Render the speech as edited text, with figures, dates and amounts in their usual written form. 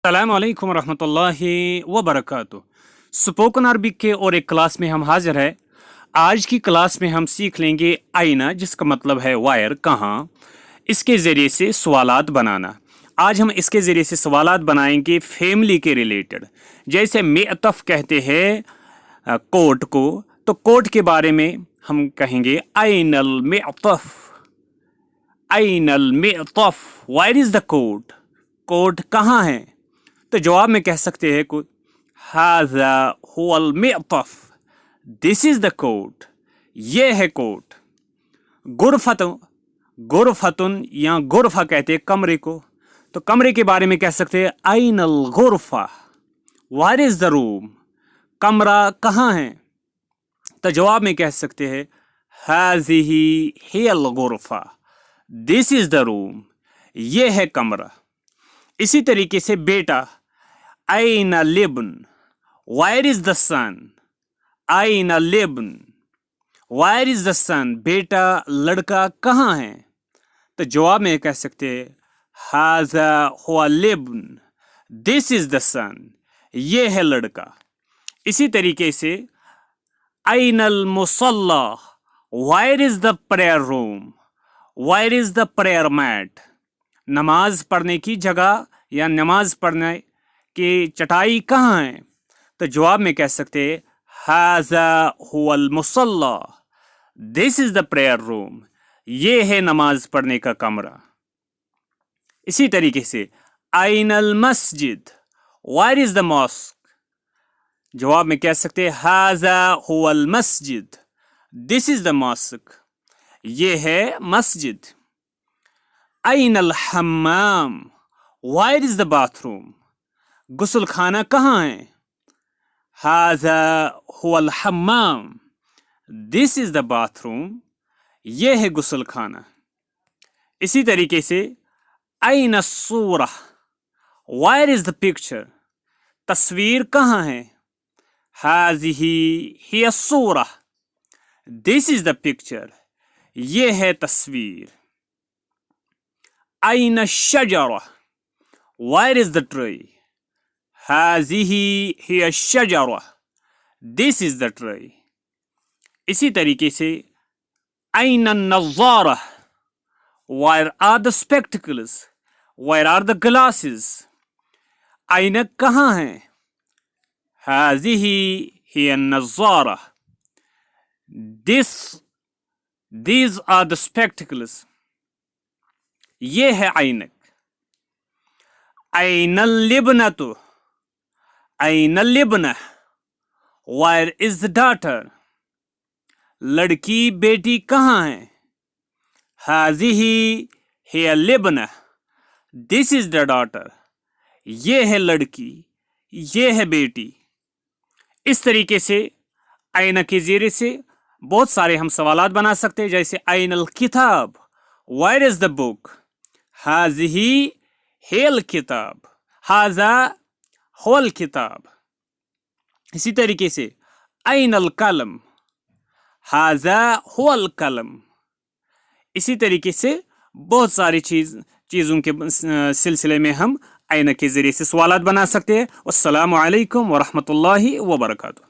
अस्सलाम वालेकुम रहमतुल्लाहि व बरकातुहू। स्पोकन अरबिक के और एक क्लास में हम हाजिर है। आज की क्लास में हम सीख लेंगे आईना, जिसका मतलब है वायर, कहाँ, इसके ज़रिए से सवालात बनाना। आज हम इसके ज़रिए से सवालात बनाएंगे फैमिली के रिलेटेड। जैसे मेअतफ कहते हैं कोट को, तो कोट के बारे में हम कहेंगे आइनल मेअतफ, आइनल मेअतफ, where is the coat, coat कहाँ है। तो जवाब में कह सकते हैं कुछ, हाज़ा हुवल मेअतफ, दिस इज द कोट, ये है कोट। गुरफतुन, गुरफतुन या गुरफा कहते हैं कमरे को, तो कमरे के बारे में कह सकते हैं आइनल गुरफा, वेयर इज द रूम, कमरा कहाँ है। तो जवाब में कह सकते हैं हाज़िही हियल गुरफा, दिस इज द रूम, ये है कमरा। इसी तरीके से बेटा, आइना लिब्न, वेयर इज द सन, आइना लिब्न, वेयर इज द सन, बेटा लड़का कहाँ है। तो जवाब में कह सकते हैं हाज़ा हुवा लिब्न, दिस इज द सन, ये है लड़का। इसी तरीके से आइनल मुसल्ला, where is the prayer room, where is the prayer mat, नमाज पढ़ने की जगह या नमाज पढ़ने की चटाई कहाँ है। तो जवाब में कह सकते हैं हाज़ा हुवल मुसल्ला, this is the prayer room, ये है नमाज पढ़ने का कमरा। इसी तरीके से आइनल मस्जिद, वेयर इज द मॉस्क, जवाब में कह सकते हैं हाज़ा हुवल मस्जिद, दिस इज द मॉस्क, ये है मस्जिद। आइनल हम्माम, वेयर इज द बाथरूम, गुसल खाना कहाँ है। हाज़ा हुवल हम्माम, दिस इज द बाथरूम, ये है गुसल खाना। इसी तरीके से आइना सूरा, वेयर इज द पिक्चर, तस्वीर कहाँ है। हाज़िही हिय सूरा, दिस इज द पिक्चर, ये है तस्वीर। आइना शजरा, वेयर इज द ट्री, हाज़िही हिय शजरा, दिस इज द ट्री। इसी तरीके से आइना नज़ारा, where are the spectacles, where are the glasses, ऐनक कहाँ है। हाज़िही हिय नज़ारा, these are the spectacles, ये है ऐनक। ऐनल लिब्नतु, ऐनल लिब्ना, वेयर इज द डॉटर, लड़की बेटी कहाँ है। हाज़िही हिय लिब्ना, दिस इज द डॉटर, ये है लड़की, ये है बेटी। इस तरीके से आइना के ज़रिए से बहुत सारे हम सवालात बना सकते हैं। जैसे आइनल किताब, वेयर इज द बुक, हाज़िही हियल किताब, हाज़ा हुवल किताब। इसी तरीके से आइनल कलम, हाज़ा हुवल कलम। इसी तरीके से बहुत सारी चीज़ों के सिलसिले में हम आइना के ज़रिए से सवालात बना सकते हैं। अस्सलामु अलैकुम व रहमतुल्लाहि व बरकातुहू।